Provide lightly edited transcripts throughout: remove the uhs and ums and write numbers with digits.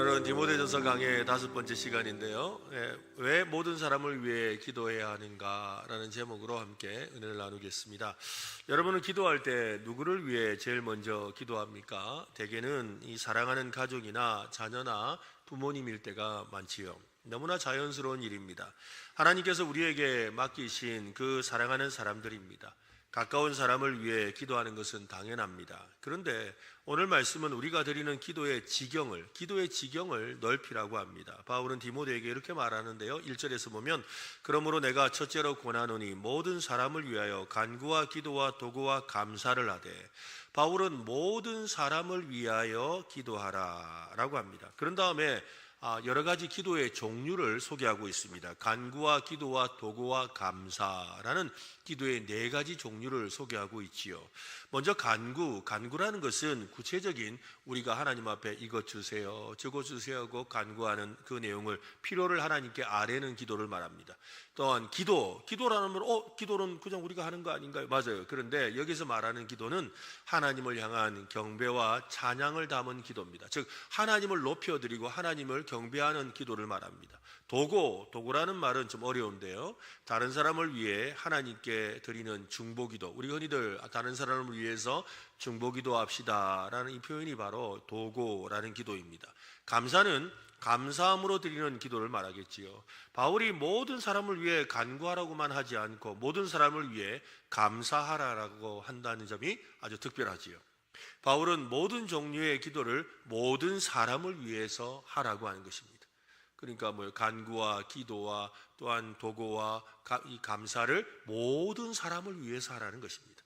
오늘은 디모데전서 강의 5번째 시간인데요. 왜 모든 사람을 위해 기도해야 하는가라는 제목으로 함께 은혜를 나누겠습니다. 여러분은 기도할 때 누구를 위해 제일 먼저 기도합니까? 대개는 이 사랑하는 가족이나 자녀나 부모님일 때가 많지요. 너무나 자연스러운 일입니다. 하나님께서 우리에게 맡기신 그 사랑하는 사람들입니다. 가까운 사람을 위해 기도하는 것은 당연합니다. 그런데 오늘 말씀은 우리가 드리는 기도의 지경을 넓히라고 합니다. 바울은 디모데에게 이렇게 말하는데요. 1절에서 보면 그러므로 내가 첫째로 권하노니 모든 사람을 위하여 간구와 기도와 도구와 감사를 하되, 바울은 모든 사람을 위하여 기도하라 라고 합니다. 그런 다음에 여러 가지 기도의 종류를 소개하고 있습니다. 간구와 기도와 도구와 감사라는 기도의 4가지 종류를 소개하고 있지요. 먼저 간구라는 것은 구체적인 우리가 하나님 앞에 이것 주세요, 저것 주세요 하고 간구하는 그 내용을, 필요를 하나님께 아뢰는 기도를 말합니다. 또한 기도라는 말, 기도는 그냥 우리가 하는 거 아닌가요? 맞아요. 그런데 여기서 말하는 기도는 하나님을 향한 경배와 찬양을 담은 기도입니다. 즉 하나님을 높여드리고 하나님을 경배하는 기도를 말합니다. 도구라는 말은 좀 어려운데요. 다른 사람을 위해 하나님께 드리는 중보기도, 우리 흔히들 다른 사람을 위해서 중보기도 합시다 라는 이 표현이 바로 도구라는 기도입니다. 감사는 감사함으로 드리는 기도를 말하겠지요. 바울이 모든 사람을 위해 간구하라고만 하지 않고 모든 사람을 위해 감사하라라고 한다는 점이 아주 특별하지요. 바울은 모든 종류의 기도를 모든 사람을 위해서 하라고 하는 것입니다. 그러니까 간구와 기도와 또한 도구와 이 감사를 모든 사람을 위해서 하라는 것입니다.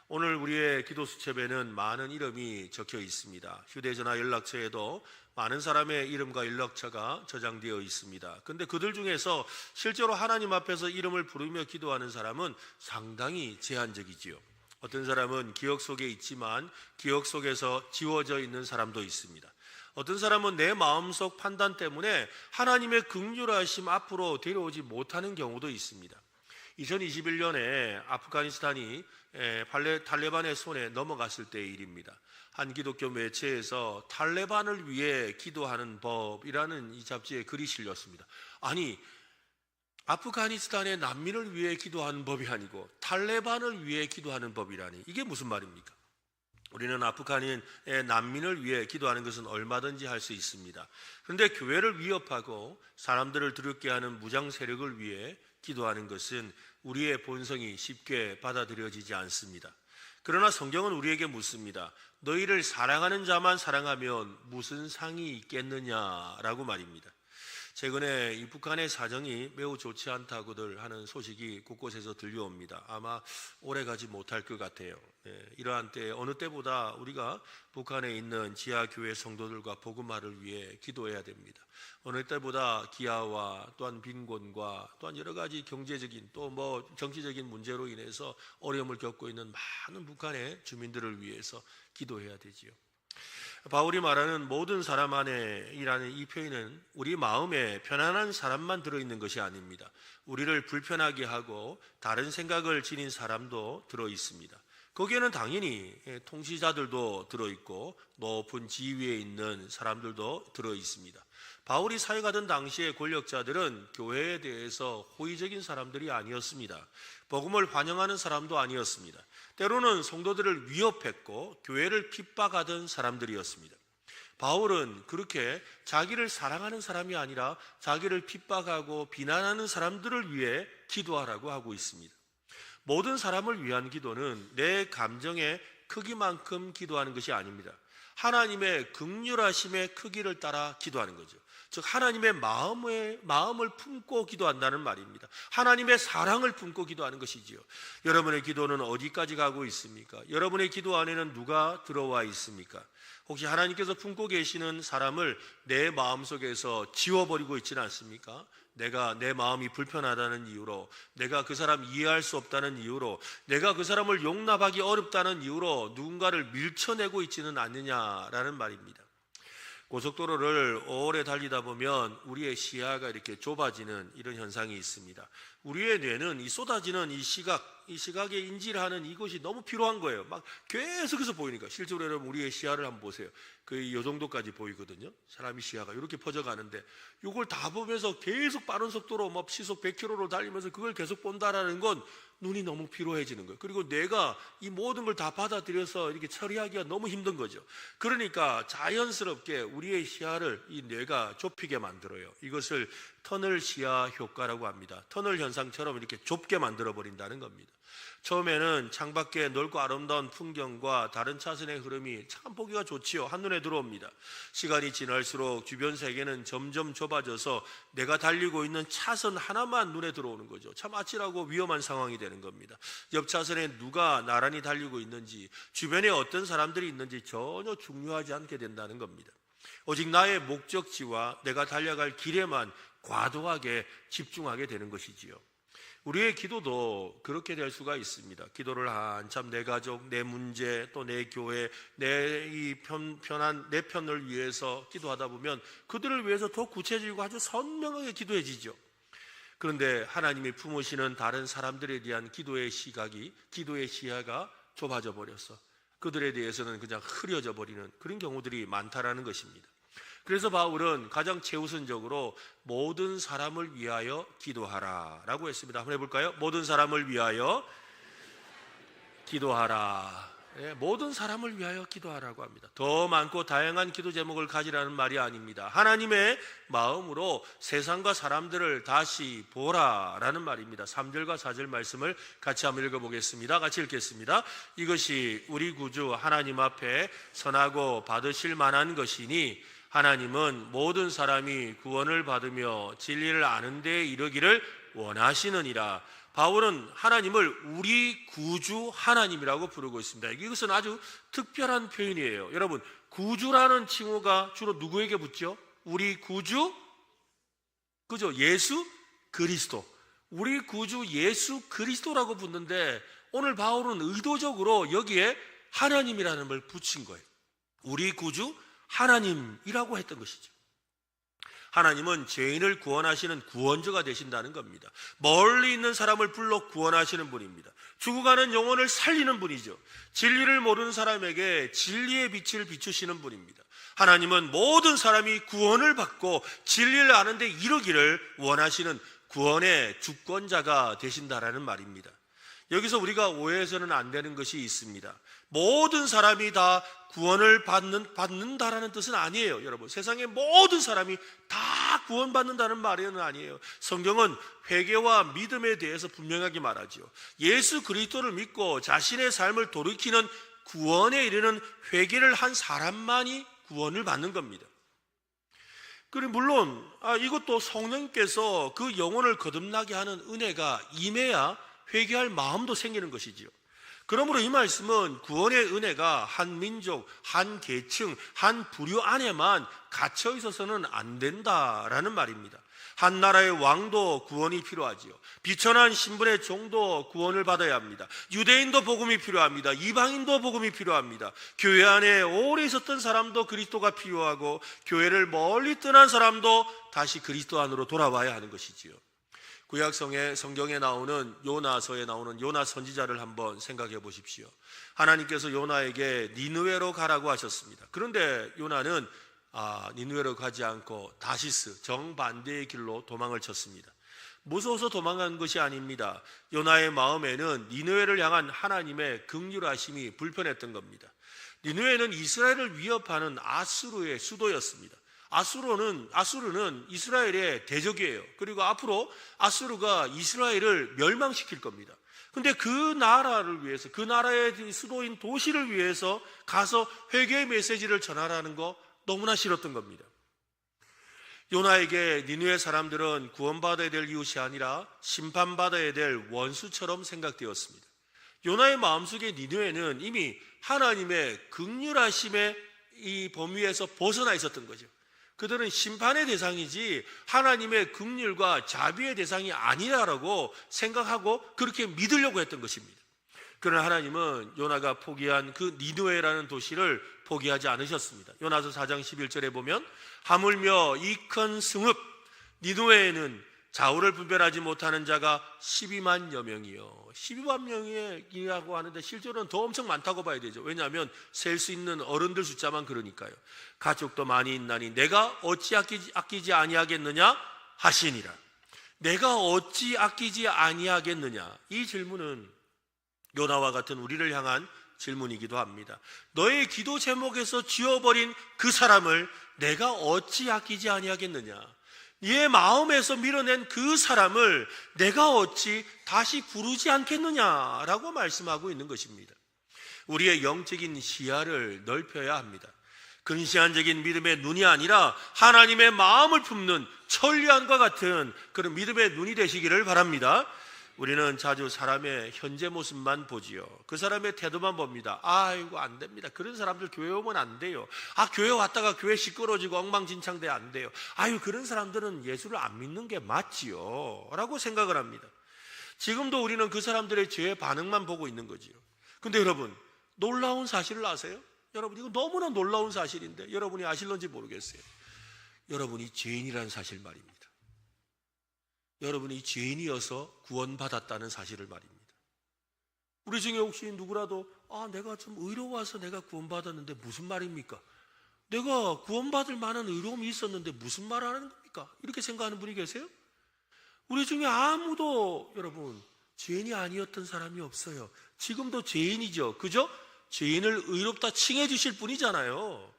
오늘 우리의 기도 수첩에는 많은 이름이 적혀 있습니다. 휴대전화 연락처에도 많은 사람의 이름과 연락처가 저장되어 있습니다. 그런데 그들 중에서 실제로 하나님 앞에서 이름을 부르며 기도하는 사람은 상당히 제한적이지요. 어떤 사람은 기억 속에 있지만 기억 속에서 지워져 있는 사람도 있습니다. 어떤 사람은 내 마음속 판단 때문에 하나님의 긍휼하심 앞으로 데려오지 못하는 경우도 있습니다. 2021년에 아프가니스탄이 탈레반의 손에 넘어갔을 때의 일입니다. 한 기독교 매체에서 탈레반을 위해 기도하는 법이라는 이 잡지에 글이 실렸습니다. 아니, 아프가니스탄의 난민을 위해 기도하는 법이 아니고 탈레반을 위해 기도하는 법이라니, 이게 무슨 말입니까? 우리는 아프간의 난민을 위해 기도하는 것은 얼마든지 할 수 있습니다. 그런데 교회를 위협하고 사람들을 두렵게 하는 무장 세력을 위해 기도하는 것은 우리의 본성이 쉽게 받아들여지지 않습니다. 그러나 성경은 우리에게 묻습니다. 너희를 사랑하는 자만 사랑하면 무슨 상이 있겠느냐라고 말입니다. 최근에 이 북한의 사정이 매우 좋지 않다고들 하는 소식이 곳곳에서 들려옵니다. 아마 오래 가지 못할 것 같아요. 이러한 때 어느 때보다 우리가 북한에 있는 지하교회 성도들과 복음화를 위해 기도해야 됩니다. 어느 때보다 기아와 또한 빈곤과 또한 여러 가지 경제적인 또 정치적인 문제로 인해서 어려움을 겪고 있는 많은 북한의 주민들을 위해서 기도해야 되지요. 바울이 말하는 모든 사람 안에이라는 이 표현은 우리 마음에 편안한 사람만 들어있는 것이 아닙니다. 우리를 불편하게 하고 다른 생각을 지닌 사람도 들어있습니다. 거기에는 당연히 통치자들도 들어있고 높은 지위에 있는 사람들도 들어있습니다. 바울이 사역하던 당시의 권력자들은 교회에 대해서 호의적인 사람들이 아니었습니다. 복음을 환영하는 사람도 아니었습니다. 때로는 성도들을 위협했고 교회를 핍박하던 사람들이었습니다. 바울은 그렇게 자기를 사랑하는 사람이 아니라 자기를 핍박하고 비난하는 사람들을 위해 기도하라고 하고 있습니다. 모든 사람을 위한 기도는 내 감정의 크기만큼 기도하는 것이 아닙니다. 하나님의 긍휼하심의 크기를 따라 기도하는 거죠. 즉 하나님의 마음을 품고 기도한다는 말입니다. 하나님의 사랑을 품고 기도하는 것이지요. 여러분의 기도는 어디까지 가고 있습니까? 여러분의 기도 안에는 누가 들어와 있습니까? 혹시 하나님께서 품고 계시는 사람을 내 마음속에서 지워버리고 있지는 않습니까? 내가 내 마음이 불편하다는 이유로, 내가 그 사람 이해할 수 없다는 이유로, 내가 그 사람을 용납하기 어렵다는 이유로 누군가를 밀쳐내고 있지는 않느냐라는 말입니다. 고속도로를 오래 달리다 보면 우리의 시야가 이렇게 좁아지는 이런 현상이 있습니다. 우리의 뇌는 이 쏟아지는 이 시각, 이 시각에 인지하는 이것이 너무 필요한 거예요. 막 계속해서 보이니까. 실제로 여러분 우리의 시야를 한번 보세요. 거의 이 정도까지 보이거든요. 사람이 시야가 이렇게 퍼져가는데 이걸 다 보면서 계속 빠른 속도로 막 시속 100km로 달리면서 그걸 계속 본다라는 건 눈이 너무 피로해지는 거예요. 그리고 뇌가 이 모든 걸 다 받아들여서 이렇게 처리하기가 너무 힘든 거죠. 그러니까 자연스럽게 우리의 시야를 이 뇌가 좁히게 만들어요. 이것을 터널 시야 효과라고 합니다. 터널 현상처럼 이렇게 좁게 만들어 버린다는 겁니다. 처음에는 창밖에 넓고 아름다운 풍경과 다른 차선의 흐름이 참 보기가 좋지요. 한눈에 들어옵니다. 시간이 지날수록 주변 세계는 점점 좁아져서 내가 달리고 있는 차선 하나만 눈에 들어오는 거죠. 참 아찔하고 위험한 상황이 되는 겁니다. 옆 차선에 누가 나란히 달리고 있는지, 주변에 어떤 사람들이 있는지 전혀 중요하지 않게 된다는 겁니다. 오직 나의 목적지와 내가 달려갈 길에만 과도하게 집중하게 되는 것이지요. 우리의 기도도 그렇게 될 수가 있습니다. 기도를 한참 내 가족, 내 문제, 또 내 교회, 내 편한 내 편을 위해서 기도하다 보면 그들을 위해서 더 구체적이고 아주 선명하게 기도해지죠. 그런데 하나님이 품으시는 다른 사람들에 대한 기도의 시야가 좁아져 버려서 그들에 대해서는 그냥 흐려져 버리는 그런 경우들이 많다라는 것입니다. 그래서 바울은 가장 최우선적으로 모든 사람을 위하여 기도하라 라고 했습니다. 한번 해볼까요? 모든 사람을 위하여 기도하라. 네, 모든 사람을 위하여 기도하라고 합니다. 더 많고 다양한 기도 제목을 가지라는 말이 아닙니다. 하나님의 마음으로 세상과 사람들을 다시 보라라는 말입니다. 3절과 4절 말씀을 같이 한번 읽어보겠습니다. 같이 읽겠습니다. 이것이 우리 구주 하나님 앞에 선하고 받으실 만한 것이니 하나님은 모든 사람이 구원을 받으며 진리를 아는 데 이르기를 원하시느니라. 바울은 하나님을 우리 구주 하나님이라고 부르고 있습니다. 이것은 아주 특별한 표현이에요. 여러분, 구주라는 칭호가 주로 누구에게 붙죠? 우리 구주, 그죠? 예수 그리스도. 우리 구주 예수 그리스도라고 붙는데 오늘 바울은 의도적으로 여기에 하나님이라는 걸 붙인 거예요. 우리 구주 하나님이라고 했던 것이죠. 하나님은 죄인을 구원하시는 구원자가 되신다는 겁니다. 멀리 있는 사람을 불러 구원하시는 분입니다. 죽어가는 영혼을 살리는 분이죠. 진리를 모르는 사람에게 진리의 빛을 비추시는 분입니다. 하나님은 모든 사람이 구원을 받고 진리를 아는 데 이르기를 원하시는 구원의 주권자가 되신다라는 말입니다. 여기서 우리가 오해해서는 안 되는 것이 있습니다. 모든 사람이 다 구원을 받는다라는 뜻은 아니에요. 여러분, 세상의 모든 사람이 다 구원받는다는 말은 아니에요. 성경은 회개와 믿음에 대해서 분명하게 말하죠. 예수 그리스도를 믿고 자신의 삶을 돌이키는 구원에 이르는 회개를 한 사람만이 구원을 받는 겁니다. 그리고 물론 이것도 성령께서 그 영혼을 거듭나게 하는 은혜가 임해야 회개할 마음도 생기는 것이지요. 그러므로 이 말씀은 구원의 은혜가 한 민족, 한 계층, 한 부류 안에만 갇혀 있어서는 안 된다라는 말입니다. 한 나라의 왕도 구원이 필요하지요. 비천한 신분의 종도 구원을 받아야 합니다. 유대인도 복음이 필요합니다. 이방인도 복음이 필요합니다. 교회 안에 오래 있었던 사람도 그리스도가 필요하고 교회를 멀리 떠난 사람도 다시 그리스도 안으로 돌아와야 하는 것이지요. 구약성의 성경에 나오는 요나서에 나오는 요나 선지자를 한번 생각해 보십시오. 하나님께서 요나에게 니느웨로 가라고 하셨습니다. 그런데 요나는 니느웨로 가지 않고 다시스 정반대의 길로 도망을 쳤습니다. 무서워서 도망간 것이 아닙니다. 요나의 마음에는 니느웨를 향한 하나님의 긍휼하심이 불편했던 겁니다. 니느웨는 이스라엘을 위협하는 아수르의 수도였습니다. 아수르는 이스라엘의 대적이에요. 그리고 앞으로 아수르가 이스라엘을 멸망시킬 겁니다. 근데 그 나라를 위해서, 그 나라의 수도인 도시를 위해서 가서 회개의 메시지를 전하라는 거 너무나 싫었던 겁니다. 요나에게 니느웨 사람들은 구원받아야 될 이웃이 아니라 심판받아야 될 원수처럼 생각되었습니다. 요나의 마음속에 니느웨는 이미 하나님의 긍휼하심의 이 범위에서 벗어나 있었던 거죠. 그들은 심판의 대상이지 하나님의 긍휼과 자비의 대상이 아니라고 생각하고 그렇게 믿으려고 했던 것입니다. 그러나 하나님은 요나가 포기한 그 니느웨라는 도시를 포기하지 않으셨습니다. 요나서 4장 11절에 보면 하물며 이 큰 성읍 니느웨에는 좌우를 분별하지 못하는 자가 12만여 명이요. 12만 명이라고 하는데 실제로는 더 엄청 많다고 봐야 되죠. 왜냐하면 셀 수 있는 어른들 숫자만 그러니까요. 가축도 많이 있나니 내가 어찌 아끼지 아니하겠느냐 하시니라. 내가 어찌 아끼지 아니하겠느냐, 이 질문은 요나와 같은 우리를 향한 질문이기도 합니다. 너의 기도 제목에서 지워버린 그 사람을 내가 어찌 아끼지 아니하겠느냐, 네 마음에서 밀어낸 그 사람을 내가 어찌 다시 부르지 않겠느냐라고 말씀하고 있는 것입니다. 우리의 영적인 시야를 넓혀야 합니다. 근시안적인 믿음의 눈이 아니라 하나님의 마음을 품는 천리안과 같은 그런 믿음의 눈이 되시기를 바랍니다. 우리는 자주 사람의 현재 모습만 보지요. 그 사람의 태도만 봅니다. 아이고 안 됩니다. 그런 사람들 교회 오면 안 돼요. 교회 왔다가 교회 시끄러지고 엉망진창돼 안 돼요. 아유, 그런 사람들은 예수를 안 믿는 게 맞지요 라고 생각을 합니다. 지금도 우리는 그 사람들의 죄의 반응만 보고 있는 거지요. 근데 여러분, 놀라운 사실을 아세요? 여러분, 이거 너무나 놀라운 사실인데 여러분이 아실런지 모르겠어요. 여러분이 죄인이라는 사실 말입니다. 여러분이 죄인이어서 구원받았다는 사실을 말입니다. 우리 중에 혹시 누구라도 내가 좀 의로워서 내가 구원받았는데 무슨 말입니까? 내가 구원받을 만한 의로움이 있었는데 무슨 말을 하는 겁니까? 이렇게 생각하는 분이 계세요? 우리 중에 아무도 여러분 죄인이 아니었던 사람이 없어요. 지금도 죄인이죠. 그죠? 죄인을 의롭다 칭해 주실 분이잖아요.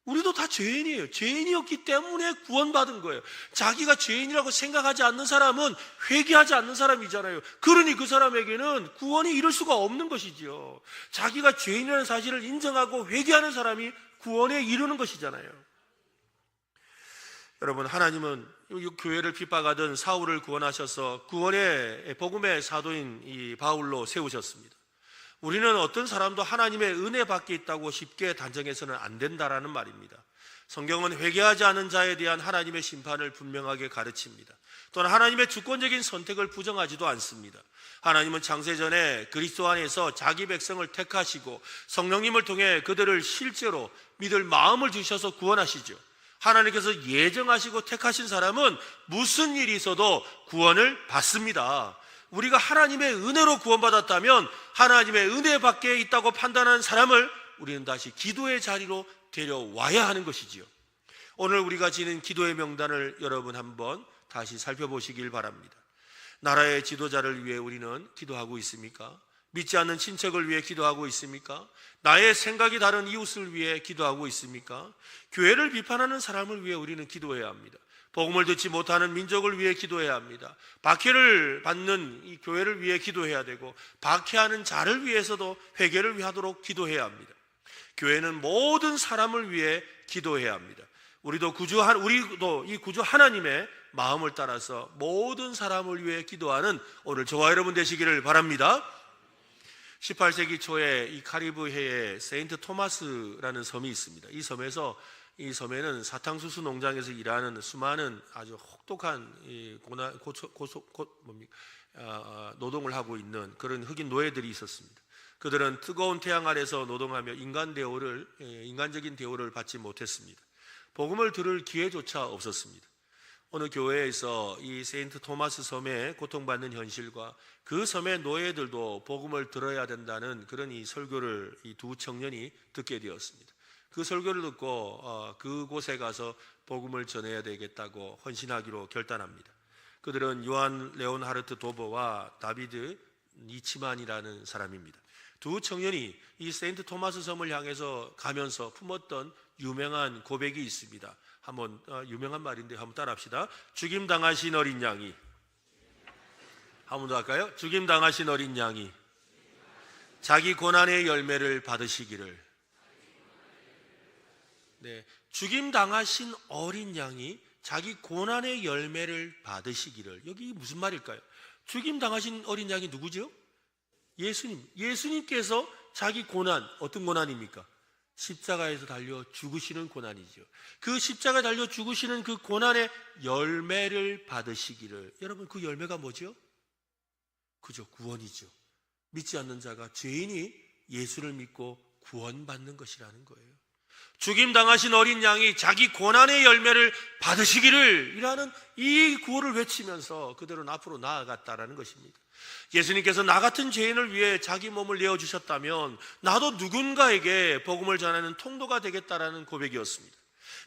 우리도 다 죄인이에요. 죄인이었기 때문에 구원받은 거예요. 자기가 죄인이라고 생각하지 않는 사람은 회개하지 않는 사람이잖아요. 그러니 그 사람에게는 구원이 이룰 수가 없는 것이지요. 자기가 죄인이라는 사실을 인정하고 회개하는 사람이 구원에 이르는 것이잖아요. 여러분, 하나님은 교회를 핍박하던 사울을 구원하셔서 구원의 복음의 사도인 이 바울로 세우셨습니다. 우리는 어떤 사람도 하나님의 은혜 밖에 있다고 쉽게 단정해서는 안 된다라는 말입니다. 성경은 회개하지 않은 자에 대한 하나님의 심판을 분명하게 가르칩니다. 또한 하나님의 주권적인 선택을 부정하지도 않습니다. 하나님은 창세전에 그리스도 안에서 자기 백성을 택하시고 성령님을 통해 그들을 실제로 믿을 마음을 주셔서 구원하시죠. 하나님께서 예정하시고 택하신 사람은 무슨 일이 있어도 구원을 받습니다. 우리가 하나님의 은혜로 구원받았다면 하나님의 은혜 밖에 있다고 판단하는 사람을 우리는 다시 기도의 자리로 데려와야 하는 것이지요. 오늘 우리가 지닌 기도의 명단을 여러분 한번 다시 살펴보시길 바랍니다. 나라의 지도자를 위해 우리는 기도하고 있습니까? 믿지 않는 친척을 위해 기도하고 있습니까? 나의 생각이 다른 이웃을 위해 기도하고 있습니까? 교회를 비판하는 사람을 위해 우리는 기도해야 합니다. 복음을 듣지 못하는 민족을 위해 기도해야 합니다. 박해를 받는 이 교회를 위해 기도해야 되고, 박해하는 자를 위해서도 회개를 하도록 기도해야 합니다. 교회는 모든 사람을 위해 기도해야 합니다. 우리도 이 구주 하나님의 마음을 따라서 모든 사람을 위해 기도하는 오늘 저와 여러분 되시기를 바랍니다. 18세기 초에 이 카리브해에 세인트 토마스라는 섬이 있습니다. 이 섬에는 사탕수수 농장에서 일하는 수많은 아주 혹독한 노동을 하고 있는 그런 흑인 노예들이 있었습니다. 그들은 뜨거운 태양 아래서 노동하며 인간적인 대우를 받지 못했습니다. 복음을 들을 기회조차 없었습니다. 어느 교회에서 이 세인트 토마스 섬에 고통받는 현실과 그 섬의 노예들도 복음을 들어야 된다는 그런 이 설교를 이 두 청년이 듣게 되었습니다. 그 설교를 듣고 그곳에 가서 복음을 전해야 되겠다고 헌신하기로 결단합니다. 그들은 요한 레온하르트 도버와 다비드 니치만이라는 사람입니다. 두 청년이 이 세인트 토마스 섬을 향해서 가면서 품었던 유명한 고백이 있습니다. 유명한 말인데 한번 따라합시다. 죽임당하신 어린 양이, 한 번 더 할까요? 죽임당하신 어린 양이 자기 고난의 열매를 받으시기를. 네, 죽임당하신 어린 양이 자기 고난의 열매를 받으시기를. 여기 무슨 말일까요? 죽임당하신 어린 양이 누구죠? 예수님께서 자기 고난, 어떤 고난입니까? 십자가에서 달려 죽으시는 고난이죠. 그 십자가에 달려 죽으시는 그 고난의 열매를 받으시기를. 여러분, 그 열매가 뭐죠? 그죠, 구원이죠. 믿지 않는 자가, 죄인이 예수를 믿고 구원받는 것이라는 거예요. 죽임당하신 어린 양이 자기 고난의 열매를 받으시기를 이라는 이 구호를 외치면서 그들은 앞으로 나아갔다라는 것입니다. 예수님께서 나 같은 죄인을 위해 자기 몸을 내어주셨다면 나도 누군가에게 복음을 전하는 통로가 되겠다라는 고백이었습니다.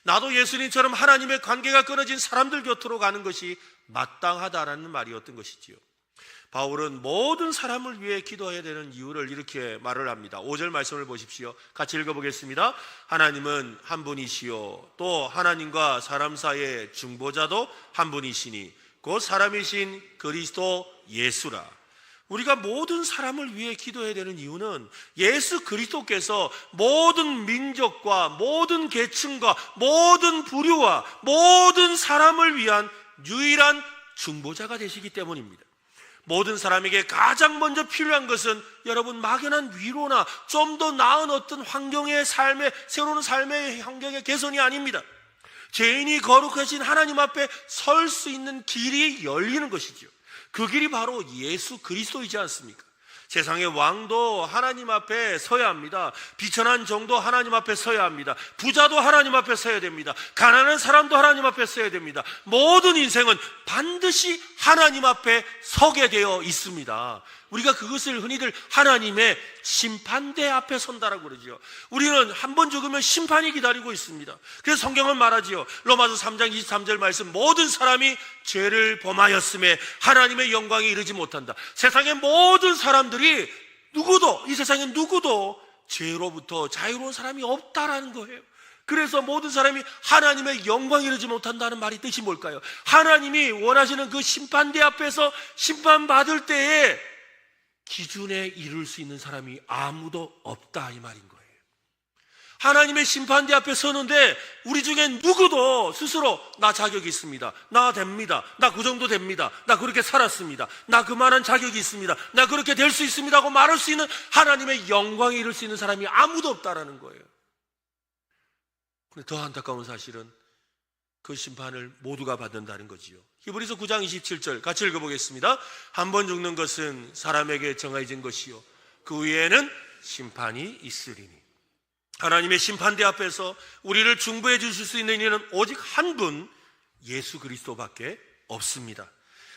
나도 예수님처럼 하나님의 관계가 끊어진 사람들 곁으로 가는 것이 마땅하다라는 말이었던 것이지요. 바울은 모든 사람을 위해 기도해야 되는 이유를 이렇게 말을 합니다. 5절 말씀을 보십시오. 같이 읽어보겠습니다. 하나님은 한 분이시요 또 하나님과 사람 사이의 중보자도 한 분이시니 곧 사람이신 그리스도 예수라. 우리가 모든 사람을 위해 기도해야 되는 이유는 예수 그리스도께서 모든 민족과 모든 계층과 모든 부류와 모든 사람을 위한 유일한 중보자가 되시기 때문입니다. 모든 사람에게 가장 먼저 필요한 것은 여러분 막연한 위로나 좀 더 나은 어떤 환경의 삶의 새로운 삶의 환경의 개선이 아닙니다. 죄인이 거룩하신 하나님 앞에 설 수 있는 길이 열리는 것이죠. 그 길이 바로 예수 그리스도이지 않습니까? 세상의 왕도 하나님 앞에 서야 합니다. 비천한 종도 하나님 앞에 서야 합니다. 부자도 하나님 앞에 서야 됩니다. 가난한 사람도 하나님 앞에 서야 됩니다. 모든 인생은 반드시 하나님 앞에 서게 되어 있습니다. 우리가 그것을 흔히들 하나님의 심판대 앞에 선다라고 그러죠. 우리는 한 번 죽으면 심판이 기다리고 있습니다. 그래서 성경은 말하지요. 로마서 3장 23절 말씀, 모든 사람이 죄를 범하였음에 하나님의 영광에 이르지 못한다. 세상의 모든 사람들이 누구도, 이 세상에 누구도 죄로부터 자유로운 사람이 없다라는 거예요. 그래서 모든 사람이 하나님의 영광에 이르지 못한다는 말이 뜻이 뭘까요? 하나님이 원하시는 그 심판대 앞에서 심판받을 때에 기준에 이룰 수 있는 사람이 아무도 없다, 이 말인 거예요. 하나님의 심판대 앞에 서는데 우리 중에 누구도 스스로 나 자격이 있습니다, 나 됩니다, 나 그 정도 됩니다, 나 그렇게 살았습니다, 나 그만한 자격이 있습니다, 나 그렇게 될 수 있습니다 하고 말할 수 있는 하나님의 영광에 이룰 수 있는 사람이 아무도 없다라는 거예요. 그런데 더 안타까운 사실은 그 심판을 모두가 받는다는 거지요. 히브리서 9장 27절 같이 읽어보겠습니다. 한 번 죽는 것은 사람에게 정해진 것이요 그 위에는 심판이 있으리니. 하나님의 심판대 앞에서 우리를 중보해 주실 수 있는 이는 오직 한 분, 예수 그리스도밖에 없습니다.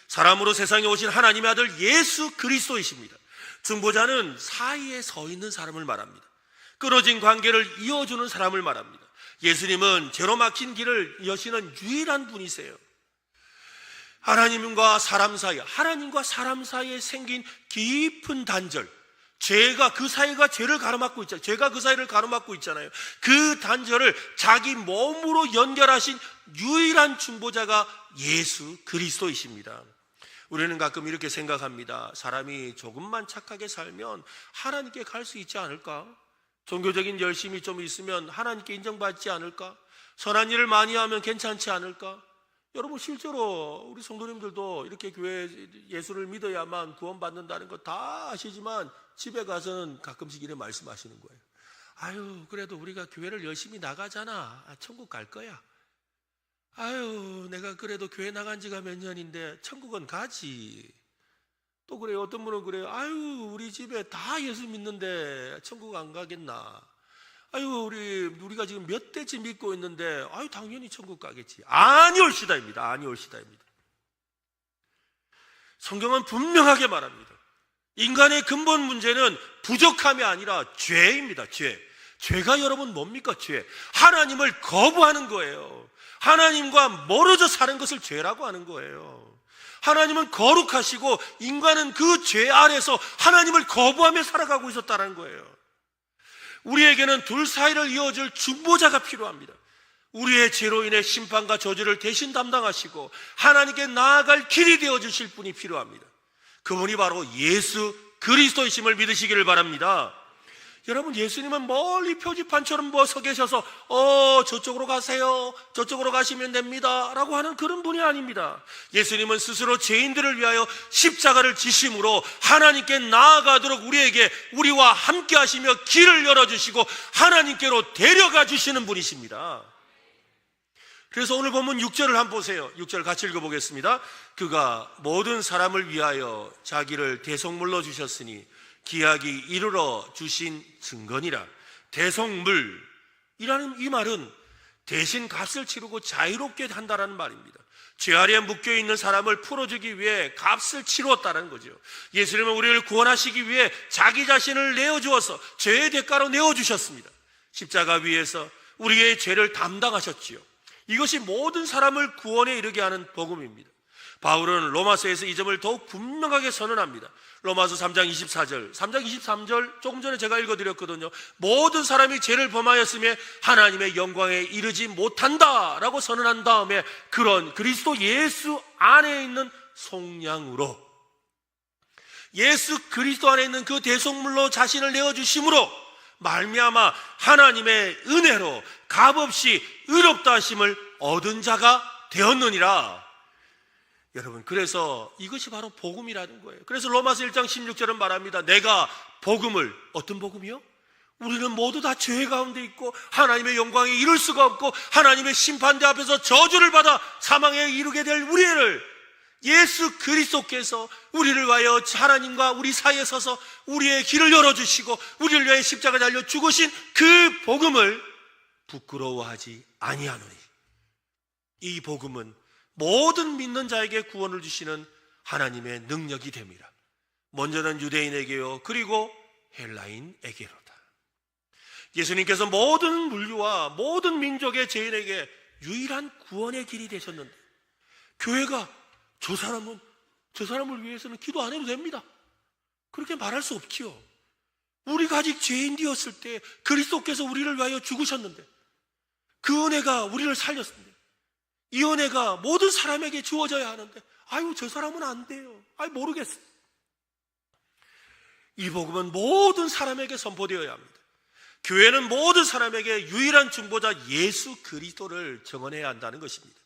사람으로 세상에 오신 하나님의 아들 예수 그리스도이십니다. 중보자는 사이에 서 있는 사람을 말합니다. 끊어진 관계를 이어주는 사람을 말합니다. 예수님은 죄로 막힌 길을 여시는 유일한 분이세요. 하나님과 사람 사이에 생긴 깊은 단절, 죄가 그 사이가 죄를 가로막고 있잖아요. 죄가 그 사이를 가로막고 있잖아요. 그 단절을 자기 몸으로 연결하신 유일한 중보자가 예수 그리스도이십니다. 우리는 가끔 이렇게 생각합니다. 사람이 조금만 착하게 살면 하나님께 갈 수 있지 않을까? 종교적인 열심이 좀 있으면 하나님께 인정받지 않을까? 선한 일을 많이 하면 괜찮지 않을까? 여러분, 실제로 우리 성도님들도 이렇게 교회 예수를 믿어야만 구원받는다는 거 다 아시지만 집에 가서는 가끔씩 이렇게 말씀하시는 거예요. 아유, 그래도 우리가 교회를 열심히 나가잖아. 천국 갈 거야. 아유, 내가 그래도 교회 나간 지가 몇 년인데 천국은 가지. 또 그래요. 어떤 분은 그래요. 아유, 우리 집에 다 예수 믿는데 천국 안 가겠나. 아유, 우리가 지금 몇 대째 믿고 있는데 아유, 당연히 천국 가겠지. 아니올시다입니다. 아니올시다입니다. 성경은 분명하게 말합니다. 인간의 근본 문제는 부족함이 아니라 죄입니다. 죄가 여러분 뭡니까? 죄. 하나님을 거부하는 거예요. 하나님과 멀어져 사는 것을 죄라고 하는 거예요. 하나님은 거룩하시고 인간은 그 죄 아래서 하나님을 거부하며 살아가고 있었다는 거예요. 우리에게는 둘 사이를 이어줄 중보자가 필요합니다. 우리의 죄로 인해 심판과 저주를 대신 담당하시고 하나님께 나아갈 길이 되어주실 분이 필요합니다. 그분이 바로 예수 그리스도이심을 믿으시기를 바랍니다. 여러분, 예수님은 멀리 표지판처럼 서 계셔서 저쪽으로 가세요, 저쪽으로 가시면 됩니다 라고 하는 그런 분이 아닙니다. 예수님은 스스로 죄인들을 위하여 십자가를 지심으로 하나님께 나아가도록 우리와 함께 하시며 길을 열어주시고 하나님께로 데려가 주시는 분이십니다. 그래서 오늘 본문 6절을 한번 보세요. 6절 같이 읽어보겠습니다. 그가 모든 사람을 위하여 자기를 대속물로 주셨으니 기약이 이르러 주신 증거니라. 대속물, 이 말은 대신 값을 치르고 자유롭게 한다는 말입니다. 죄 아래에 묶여있는 사람을 풀어주기 위해 값을 치루었다는 거죠. 예수님은 우리를 구원하시기 위해 자기 자신을 내어주어서 죄의 대가로 내어주셨습니다. 십자가 위에서 우리의 죄를 담당하셨지요. 이것이 모든 사람을 구원에 이르게 하는 복음입니다. 바울은 로마서에서 이 점을 더욱 분명하게 선언합니다. 로마서 3장 24절, 3장 23절 조금 전에 제가 읽어드렸거든요. 모든 사람이 죄를 범하였으며 하나님의 영광에 이르지 못한다라고 선언한 다음에 그런 그리스도 예수 안에 있는 속량으로, 예수 그리스도 안에 있는 그 대속물로 자신을 내어주심으로 말미암아 하나님의 은혜로 값없이 의롭다 하심을 얻은 자가 되었느니라. 여러분, 그래서 이것이 바로 복음이라는 거예요. 그래서 로마서 1장 16절은 말합니다. 내가 복음을, 어떤 복음이요? 우리는 모두 다 죄 가운데 있고 하나님의 영광에 이룰 수가 없고 하나님의 심판대 앞에서 저주를 받아 사망에 이르게 될 우리를 예수 그리스도께서 우리를 위하여 하나님과 우리 사이에 서서 우리의 길을 열어주시고 우리를 위하여 십자가 달려 죽으신 그 복음을 부끄러워하지 아니하노니, 이 복음은 모든 믿는 자에게 구원을 주시는 하나님의 능력이 됩니다. 먼저는 유대인에게요, 그리고 헬라인에게로다. 예수님께서 모든 물류와 모든 민족의 죄인에게 유일한 구원의 길이 되셨는데, 교회가 저 사람을 위해서는 기도 안 해도 됩니다, 그렇게 말할 수 없지요. 우리가 아직 죄인 되었을 때 그리스도께서 우리를 위하여 죽으셨는데, 그 은혜가 우리를 살렸습니다. 이 은혜가 모든 사람에게 주어져야 하는데, 아유, 저 사람은 안 돼요, 아유, 모르겠어요. 이 복음은 모든 사람에게 선포되어야 합니다. 교회는 모든 사람에게 유일한 중보자 예수 그리스도를 증언해야 한다는 것입니다.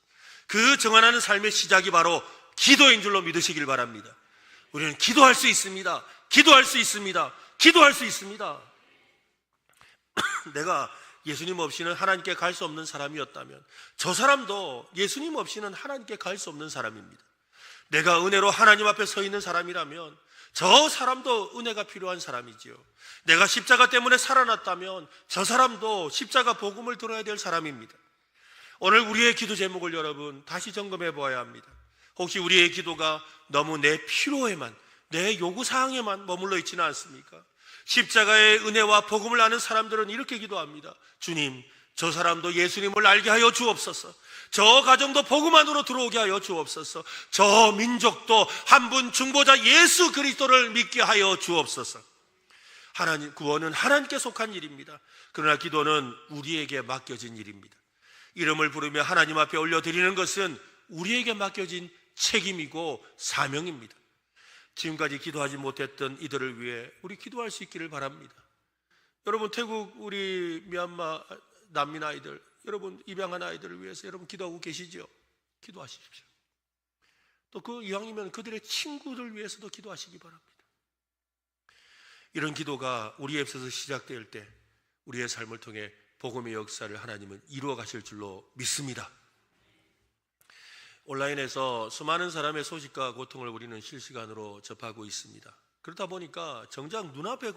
그 증언하는 삶의 시작이 바로 기도인 줄로 믿으시길 바랍니다. 우리는 기도할 수 있습니다. 기도할 수 있습니다. 기도할 수 있습니다. 내가 예수님 없이는 하나님께 갈 수 없는 사람이었다면 저 사람도 예수님 없이는 하나님께 갈 수 없는 사람입니다. 내가 은혜로 하나님 앞에 서 있는 사람이라면 저 사람도 은혜가 필요한 사람이지요. 내가 십자가 때문에 살아났다면 저 사람도 십자가 복음을 들어야 될 사람입니다. 오늘 우리의 기도 제목을 여러분 다시 점검해 보아야 합니다. 혹시 우리의 기도가 너무 내 필요에만, 내 요구사항에만 머물러 있지는 않습니까? 십자가의 은혜와 복음을 아는 사람들은 이렇게 기도합니다. 주님, 저 사람도 예수님을 알게 하여 주옵소서. 저 가정도 복음 안으로 들어오게 하여 주옵소서. 저 민족도 한 분 중보자 예수 그리스도를 믿게 하여 주옵소서. 하나님, 구원은 하나님께 속한 일입니다. 그러나 기도는 우리에게 맡겨진 일입니다. 이름을 부르며 하나님 앞에 올려드리는 것은 우리에게 맡겨진 책임이고 사명입니다. 지금까지 기도하지 못했던 이들을 위해 우리 기도할 수 있기를 바랍니다. 여러분, 태국 우리 미얀마 난민 아이들, 여러분 입양한 아이들을 위해서 여러분 기도하고 계시죠? 기도하십시오. 또 그 이왕이면 그들의 친구들 위해서도 기도하시기 바랍니다. 이런 기도가 우리의 입에서 시작될 때 우리의 삶을 통해 복음의 역사를 하나님은 이루어 가실 줄로 믿습니다. 온라인에서 수많은 사람의 소식과 고통을 우리는 실시간으로 접하고 있습니다. 그러다 보니까 정작 눈앞의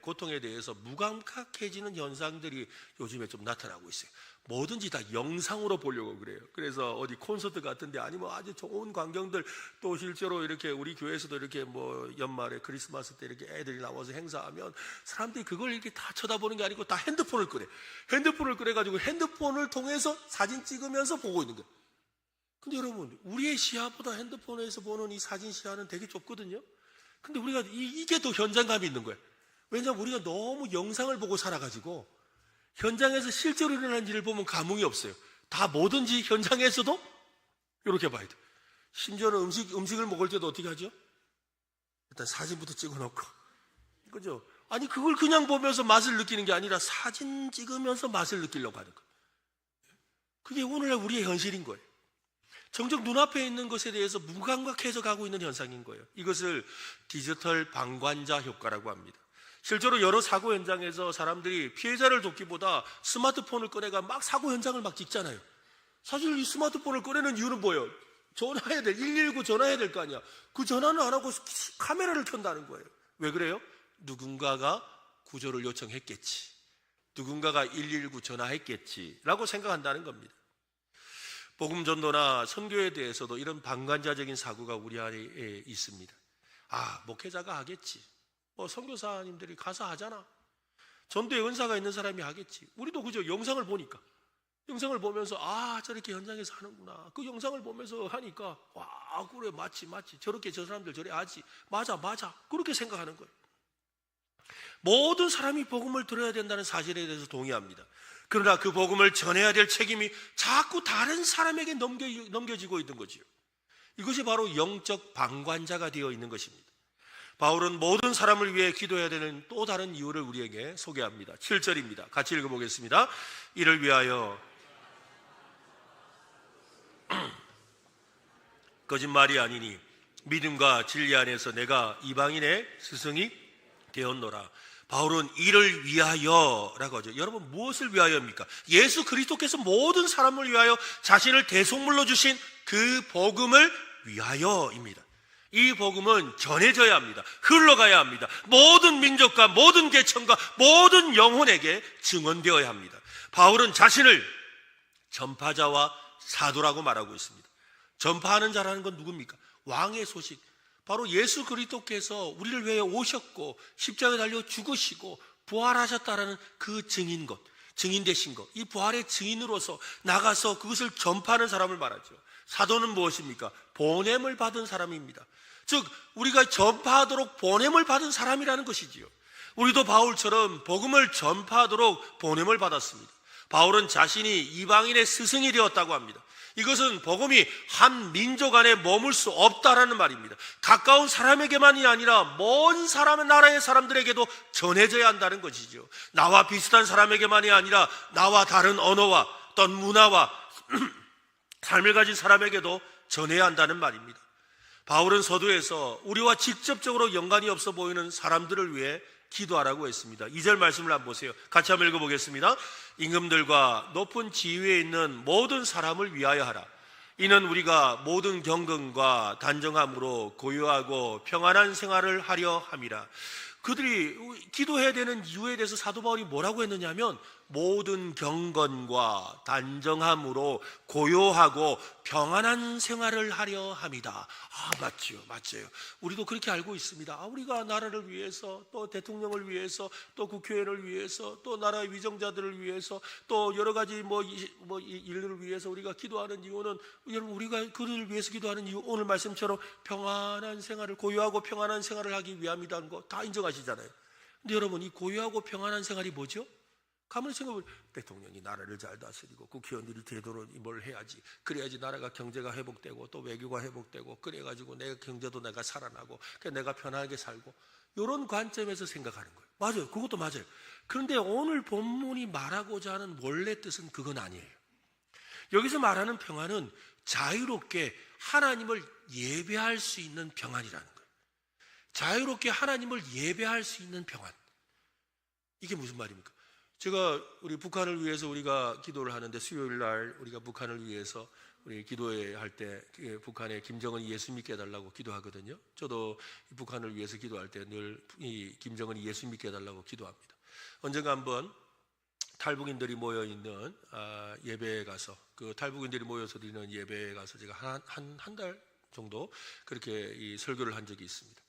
고통에 대해서 무감각해지는 현상들이 요즘에 좀 나타나고 있어요. 뭐든지 다 영상으로 보려고 그래요. 그래서 어디 콘서트 같은데 아니면 아주 좋은 광경들, 또 실제로 이렇게 우리 교회에서도 이렇게 뭐 연말에 크리스마스 때 이렇게 애들이 나와서 행사하면 사람들이 그걸 이렇게 다 쳐다보는 게 아니고 다 핸드폰을 꺼내. 핸드폰을 꺼내가지고 핸드폰을 통해서 사진 찍으면서 보고 있는 거예요. 근데 여러분, 우리의 시야보다 핸드폰에서 보는 이 사진 시야는 되게 좁거든요. 근데 우리가 이게 더 현장감이 있는 거예요. 왜냐하면 우리가 너무 영상을 보고 살아가지고 현장에서 실제로 일어난 일을 보면 감흥이 없어요. 다 뭐든지 현장에서도 이렇게 봐야 돼요. 심지어는 음식을 먹을 때도 어떻게 하죠? 일단 사진부터 찍어놓고, 그죠? 아니, 그걸 그냥 보면서 맛을 느끼는 게 아니라 사진 찍으면서 맛을 느끼려고 하는 거예요. 그게 오늘날 우리의 현실인 거예요. 정작 눈앞에 있는 것에 대해서 무감각해져 가고 있는 현상인 거예요. 이것을 디지털 방관자 효과라고 합니다. 실제로 여러 사고 현장에서 사람들이 피해자를 돕기보다 스마트폰을 꺼내가 막 사고 현장을 막 찍잖아요. 사실 이 스마트폰을 꺼내는 이유는 뭐예요? 119 전화해야 될 거 아니야. 그 전화는 안 하고 카메라를 켠다는 거예요. 왜 그래요? 누군가가 구조를 요청했겠지. 누군가가 119 전화했겠지라고 생각한다는 겁니다. 복음 전도나 선교에 대해서도 이런 방관자적인 사고가 우리 안에 있습니다. 목회자가 하겠지. 선교사님들이 가서 하잖아. 전도에 은사가 있는 사람이 하겠지. 우리도 그저 영상을 보니까, 영상을 보면서 저렇게 현장에서 하는구나. 그 영상을 보면서 하니까 그래 맞지 저렇게 저 사람들 저래 하지. 맞아 그렇게 생각하는 거예요. 모든 사람이 복음을 들어야 된다는 사실에 대해서 동의합니다. 그러나 그 복음을 전해야 될 책임이 자꾸 다른 사람에게 넘겨지고 있는 거지요. 이것이 바로 영적 방관자가 되어 있는 것입니다. 바울은 모든 사람을 위해 기도해야 되는 또 다른 이유를 우리에게 소개합니다. 7절입니다. 같이 읽어보겠습니다. 이를 위하여 거짓말이 아니니 믿음과 진리 안에서 내가 이방인의 스승이 되었노라. 바울은 이를 위하여라고 하죠. 여러분, 무엇을 위하여입니까? 예수 그리스도께서 모든 사람을 위하여 자신을 대속물로 주신 그 복음을 위하여입니다. 이 복음은 전해져야 합니다. 흘러가야 합니다. 모든 민족과 모든 계층과 모든 영혼에게 증언되어야 합니다. 바울은 자신을 전파자와 사도라고 말하고 있습니다. 전파하는 자라는 건 누굽니까? 왕의 소식, 바로 예수 그리스도께서 우리를 위해 오셨고 십자가에 달려 죽으시고 부활하셨다라는 그 증인 되신 것, 이 부활의 증인으로서 나가서 그것을 전파하는 사람을 말하죠. 사도는 무엇입니까? 보냄을 받은 사람입니다. 즉 우리가 전파하도록 보냄을 받은 사람이라는 것이지요. 우리도 바울처럼 복음을 전파하도록 보냄을 받았습니다. 바울은 자신이 이방인의 스승이 되었다고 합니다. 이것은 복음이 한 민족 안에 머물 수 없다라는 말입니다. 가까운 사람에게만이 아니라 먼 사람의 나라의 사람들에게도 전해져야 한다는 것이죠. 나와 비슷한 사람에게만이 아니라 나와 다른 언어와 어떤 문화와 삶을 가진 사람에게도 전해야 한다는 말입니다. 바울은 서두에서 우리와 직접적으로 연관이 없어 보이는 사람들을 위해 기도하라고 했습니다. 2절 말씀을 한번 보세요. 같이 한번 읽어보겠습니다. 임금들과 높은 지위에 있는 모든 사람을 위하여 하라. 이는 우리가 모든 경건과 단정함으로 고요하고 평안한 생활을 하려 함이라. 그들이 기도해야 되는 이유에 대해서 사도 바울이 뭐라고 했느냐면 모든 경건과 단정함으로 고요하고 평안한 생활을 하려 함이다. 맞죠. 우리도 그렇게 알고 있습니다. 우리가 나라를 위해서, 또 대통령을 위해서, 또 국회의원을 위해서, 또 나라의 위정자들을 위해서, 또 여러 가지 일들을 위해서 우리가 기도하는 이유는, 여러분, 우리가 그들을 위해서 기도하는 이유, 오늘 말씀처럼 평안한 생활을, 고요하고 평안한 생활을 하기 위함이라는 거 다 인정하시잖아요. 근데 여러분, 이 고요하고 평안한 생활이 뭐죠? 가만히 생각해보면 대통령이 나라를 잘 다스리고 국회의원들이 제대로 뭘 해야지, 그래야지 나라가 경제가 회복되고 또 외교가 회복되고, 그래가지고 내가 경제도 내가 살아나고 내가 편하게 살고, 이런 관점에서 생각하는 거예요. 맞아요. 그것도 맞아요. 그런데 오늘 본문이 말하고자 하는 원래 뜻은 그건 아니에요. 여기서 말하는 평안은 자유롭게 하나님을 예배할 수 있는 평안이라는 거예요. 자유롭게 하나님을 예배할 수 있는 평안. 이게 무슨 말입니까? 제가 우리 북한을 위해서 우리가 기도를 하는데, 수요일 날 우리가 북한을 위해서 우리 기도회 할 때 북한에 김정은이 예수 믿게 해달라고 기도하거든요. 저도 북한을 위해서 기도할 때 늘 이 김정은이 예수 믿게 해달라고 기도합니다. 언젠가 한번 탈북인들이 모여 있는 예배에 가서, 그 탈북인들이 모여서 드리는 예배에 가서 제가 한 달 정도 그렇게 이 설교를 한 적이 있습니다.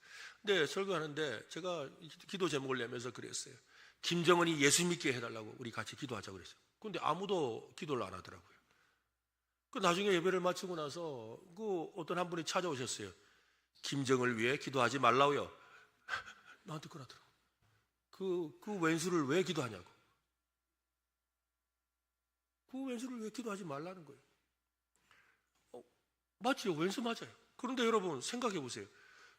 근데 설교하는데 제가 기도 제목을 내면서 그랬어요. 김정은이 예수 믿게 해달라고 우리 같이 기도하자고 그랬어요. 그런데 아무도 기도를 안 하더라고요. 나중에 예배를 마치고 나서 어떤 한 분이 찾아오셨어요. 김정을 위해 기도하지 말라고요. 나한테 그러더라고요. 그 왼수를 왜 기도하냐고. 그 왼수를 왜 기도하지 말라는 거예요. 맞죠? 왼수 맞아요. 그런데 여러분 생각해 보세요.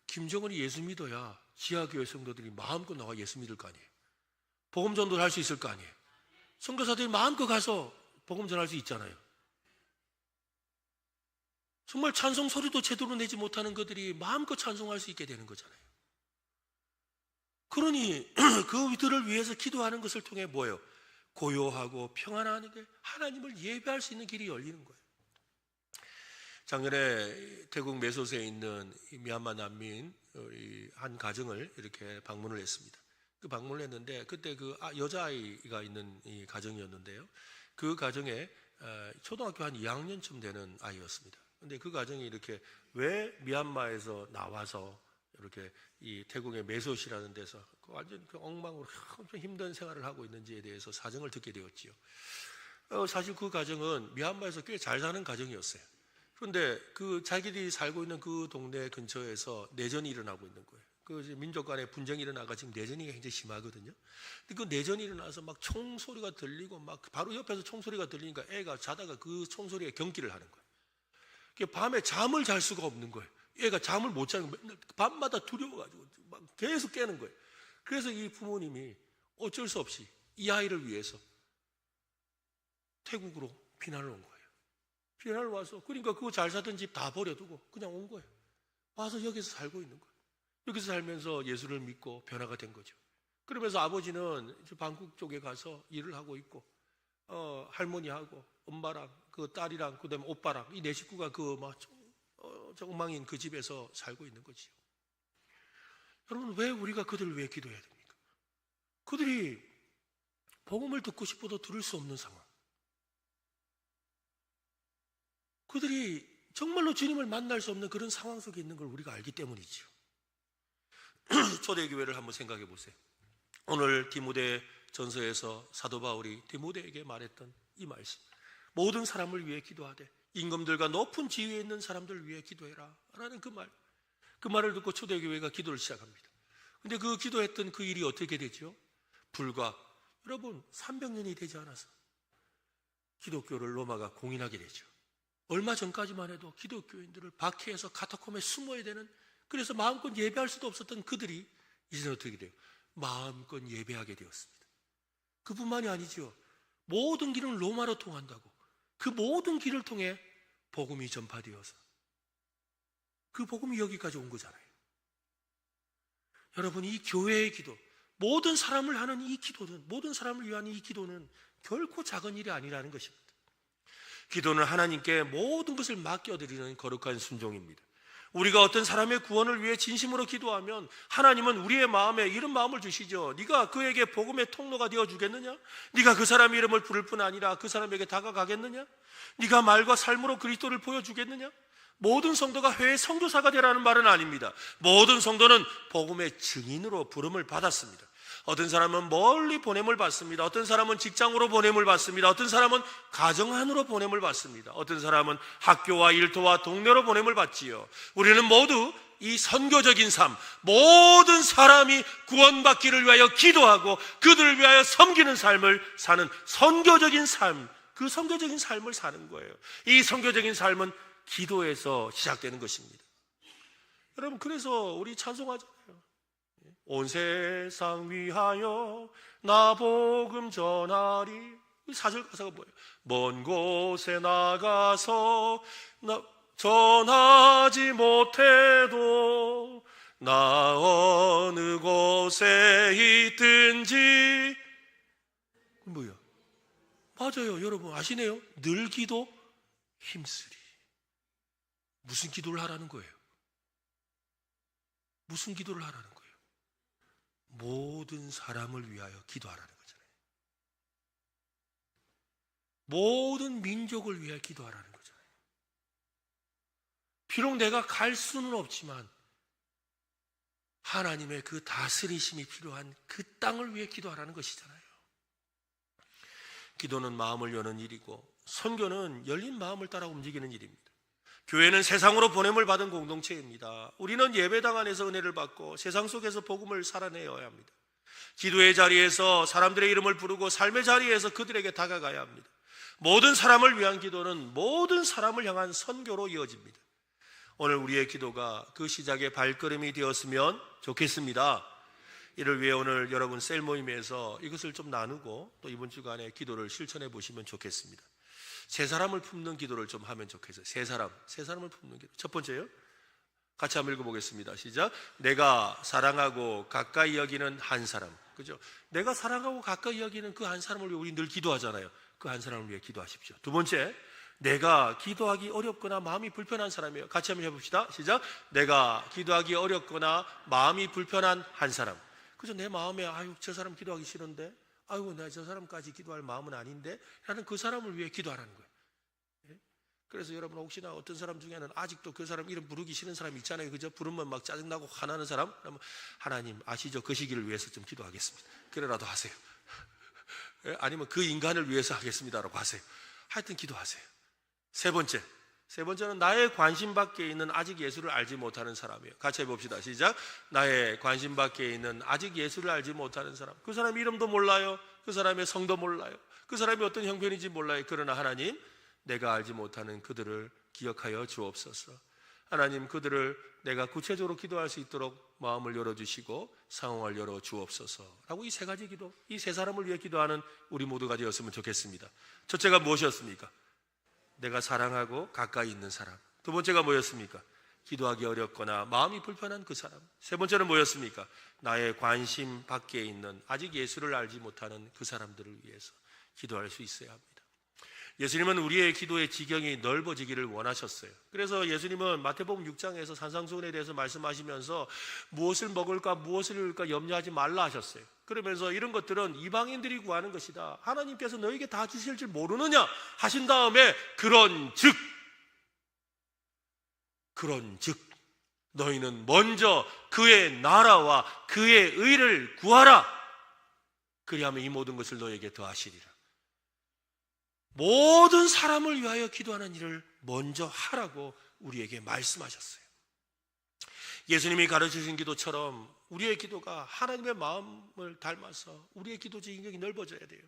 김정은이 예수 믿어야 지하교회 성도들이 마음껏 나와 예수 믿을 거 아니에요. 복음 전도를 할 수 있을 거 아니에요. 선교사들이 마음껏 가서 복음 전할 수 있잖아요. 정말 찬송 소리도 제대로 내지 못하는 그들이 마음껏 찬송할 수 있게 되는 거잖아요. 그러니 그들을 위해서 기도하는 것을 통해 뭐예요? 고요하고 평안한 게 하나님을 예배할 수 있는 길이 열리는 거예요. 작년에 태국 메소스에 있는 미얀마 난민 한 가정을 이렇게 방문을 했습니다. 그 방문을 했는데 그때 그 여자아이가 있는 이 가정이었는데요. 그 가정에 초등학교 한 2학년쯤 되는 아이였습니다. 근데 그 가정이 이렇게 왜 미얀마에서 나와서 이렇게 이 태국의 메소시라는 데서 완전 그 엉망으로 엄청 힘든 생활을 하고 있는지에 대해서 사정을 듣게 되었지요. 사실 그 가정은 미얀마에서 꽤 잘 사는 가정이었어요. 그런데 그 자기들이 살고 있는 그 동네 근처에서 내전이 일어나고 있는 거예요. 그 민족 간의 분쟁이 일어나가 지금 내전이 굉장히 심하거든요. 근데 그 내전이 일어나서 막 총소리가 들리고 막 바로 옆에서 총소리가 들리니까 애가 자다가 그 총소리에 경기를 하는 거예요. 밤에 잠을 잘 수가 없는 거예요. 애가 잠을 못 자는 거예요. 맨날 밤마다 두려워가지고 막 계속 깨는 거예요. 그래서 이 부모님이 어쩔 수 없이 이 아이를 위해서 태국으로 피난을 온 거예요. 피난을 와서 그러니까 그거 잘 사던 집 다 버려두고 그냥 온 거예요. 와서 여기서 살고 있는 거예요. 여기서 살면서 예수를 믿고 변화가 된 거죠. 그러면서 아버지는 방콕 쪽에 가서 일을 하고 있고 할머니하고 엄마랑 그 딸이랑 그다음에 오빠랑 이 네 식구가 그 막 엉망인 그 집에서 살고 있는 거지요. 여러분, 왜 우리가 그들을 왜 기도해야 됩니까? 그들이 복음을 듣고 싶어도 들을 수 없는 상황. 그들이 정말로 주님을 만날 수 없는 그런 상황 속에 있는 걸 우리가 알기 때문이지요. 초대교회를 한번 생각해 보세요. 오늘 디모데 전서에서 사도 바울이 디모데에게 말했던 이 말씀, 모든 사람을 위해 기도하되 임금들과 높은 지위에 있는 사람들을 위해 기도해라 라는 그 말을 듣고 초대교회가 기도를 시작합니다. 근데 그 기도했던 그 일이 어떻게 되죠? 불과 여러분 300년이 되지 않아서 기독교를 로마가 공인하게 되죠. 얼마 전까지만 해도 기독교인들을 박해해서 카타콤에 숨어야 되는, 그래서 마음껏 예배할 수도 없었던 그들이 이제는 어떻게 돼요? 마음껏 예배하게 되었습니다. 그뿐만이 아니죠. 모든 길은 로마로 통한다고 그 모든 길을 통해 복음이 전파되어서 그 복음이 여기까지 온 거잖아요. 여러분, 이 교회의 기도, 모든 사람을 하는 이 기도는, 모든 사람을 위한 이 기도는 결코 작은 일이 아니라는 것입니다. 기도는 하나님께 모든 것을 맡겨드리는 거룩한 순종입니다. 우리가 어떤 사람의 구원을 위해 진심으로 기도하면 하나님은 우리의 마음에 이런 마음을 주시죠. 네가 그에게 복음의 통로가 되어주겠느냐? 네가 그 사람의 이름을 부를 뿐 아니라 그 사람에게 다가가겠느냐? 네가 말과 삶으로 그리스도를 보여주겠느냐? 모든 성도가 회의 선교사가 되라는 말은 아닙니다. 모든 성도는 복음의 증인으로 부름을 받았습니다. 어떤 사람은 멀리 보냄을 받습니다. 어떤 사람은 직장으로 보냄을 받습니다. 어떤 사람은 가정 안으로 보냄을 받습니다. 어떤 사람은 학교와 일터와 동네로 보냄을 받지요. 우리는 모두 이 선교적인 삶, 모든 사람이 구원받기를 위하여 기도하고 그들을 위하여 섬기는 삶을 사는 선교적인 삶, 그 선교적인 삶을 사는 거예요. 이 선교적인 삶은 기도에서 시작되는 것입니다. 여러분, 그래서 우리 찬송하잖아요. 온 세상 위하여 나 복음 전하리. 이 4절 가사가 뭐예요? 먼 곳에 나가서 전하지 못해도 나 어느 곳에 있든지. 뭐야? 맞아요. 여러분 아시네요? 늘 기도 힘쓰리. 무슨 기도를 하라는 거예요? 무슨 기도를 하라는 거예요? 모든 사람을 위하여 기도하라는 거잖아요. 모든 민족을 위하여 기도하라는 거잖아요. 비록 내가 갈 수는 없지만 하나님의 그 다스리심이 필요한 그 땅을 위해 기도하라는 것이잖아요. 기도는 마음을 여는 일이고 선교는 열린 마음을 따라 움직이는 일입니다. 교회는 세상으로 보냄을 받은 공동체입니다. 우리는 예배당 안에서 은혜를 받고 세상 속에서 복음을 살아내어야 합니다. 기도의 자리에서 사람들의 이름을 부르고 삶의 자리에서 그들에게 다가가야 합니다. 모든 사람을 위한 기도는 모든 사람을 향한 선교로 이어집니다. 오늘 우리의 기도가 그 시작의 발걸음이 되었으면 좋겠습니다. 이를 위해 오늘 여러분 셀 모임에서 이것을 좀 나누고 또 이번 주간에 기도를 실천해 보시면 좋겠습니다. 세 사람을 품는 기도를 좀 하면 좋겠어요. 세 사람을 품는 기도. 첫 번째요. 같이 한번 읽어보겠습니다. 시작. 내가 사랑하고 가까이 여기는 한 사람. 그죠? 내가 사랑하고 가까이 여기는 그 한 사람을 위해 우리 늘 기도하잖아요. 그 한 사람을 위해 기도하십시오. 두 번째, 내가 기도하기 어렵거나 마음이 불편한 사람이에요. 같이 한번 해봅시다. 시작. 내가 기도하기 어렵거나 마음이 불편한 한 사람. 그저 내 마음에 아유 저 사람 기도하기 싫은데, 아이고 내가 저 사람까지 기도할 마음은 아닌데 라는 그 사람을 위해 기도하라는 거예요. 그래서 여러분 혹시나 어떤 사람 중에는 아직도 그 사람 이름 부르기 싫은 사람 있잖아요. 그저 부르면 막 짜증나고 화나는 사람. 그러면 하나님 아시죠? 그 시기를 위해서 좀 기도하겠습니다. 그래라도 하세요. 아니면 그 인간을 위해서 하겠습니다라고 하세요. 하여튼 기도하세요. 세 번째는 나의 관심 밖에 있는 아직 예수를 알지 못하는 사람이에요. 같이 해봅시다. 시작. 나의 관심 밖에 있는 아직 예수를 알지 못하는 사람. 그 사람 이름도 몰라요. 그 사람의 성도 몰라요. 그 사람이 어떤 형편인지 몰라요. 그러나 하나님, 내가 알지 못하는 그들을 기억하여 주옵소서. 하나님, 그들을 내가 구체적으로 기도할 수 있도록 마음을 열어주시고 상황을 열어주옵소서 라고 이 세 가지 기도, 이 세 사람을 위해 기도하는 우리 모두가 되었으면 좋겠습니다. 첫째가 무엇이었습니까? 내가 사랑하고 가까이 있는 사람. 두 번째가 뭐였습니까? 기도하기 어렵거나 마음이 불편한 그 사람. 세 번째는 뭐였습니까? 나의 관심 밖에 있는 아직 예수를 알지 못하는 그 사람들을 위해서 기도할 수 있어야 합니다. 예수님은 우리의 기도의 지경이 넓어지기를 원하셨어요. 그래서 예수님은 마태복음 6장에서 산상수훈에 대해서 말씀하시면서 무엇을 먹을까 무엇을 입을까 염려하지 말라 하셨어요. 그러면서 이런 것들은 이방인들이 구하는 것이다, 하나님께서 너에게 다 주실 줄 모르느냐 하신 다음에 그런즉 너희는 먼저 그의 나라와 그의 의를 구하라. 그리하면 이 모든 것을 너에게 더하시리라. 모든 사람을 위하여 기도하는 일을 먼저 하라고 우리에게 말씀하셨어요. 예수님이 가르치신 기도처럼 우리의 기도가 하나님의 마음을 닮아서 우리의 기도 지경이 넓어져야 돼요.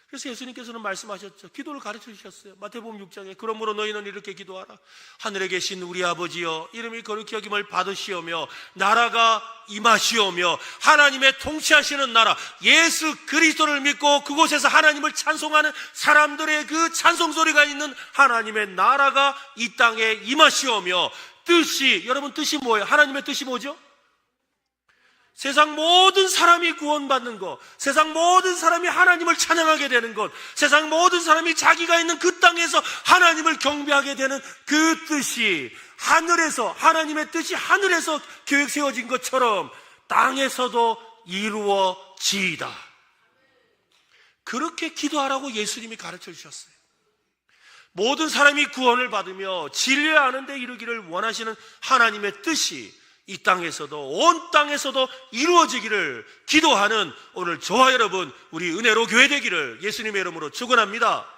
그래서 예수님께서는 말씀하셨죠. 기도를 가르쳐 주셨어요. 마태복음 6장에 그러므로 너희는 이렇게 기도하라. 하늘에 계신 우리 아버지여, 이름이 거룩히 여김을 받으시오며 나라가 임하시오며 하나님의 통치하시는 나라 예수 그리스도를 믿고 그곳에서 하나님을 찬송하는 사람들의 그 찬송소리가 있는 하나님의 나라가 이 땅에 임하시오며 뜻이, 여러분 뜻이 뭐예요? 하나님의 뜻이 뭐죠? 세상 모든 사람이 구원받는 것, 세상 모든 사람이 하나님을 찬양하게 되는 것, 세상 모든 사람이 자기가 있는 그 땅에서 하나님을 경배하게 되는 그 뜻이 하늘에서, 하나님의 뜻이 하늘에서 계획 세워진 것처럼 땅에서도 이루어지이다. 그렇게 기도하라고 예수님이 가르쳐 주셨어요. 모든 사람이 구원을 받으며 진리를 아는 데 이르기를 원하시는 하나님의 뜻이 이 땅에서도 온 땅에서도 이루어지기를 기도하는 오늘 저와 여러분 우리 은혜로 교회 되기를 예수님의 이름으로 축원합니다.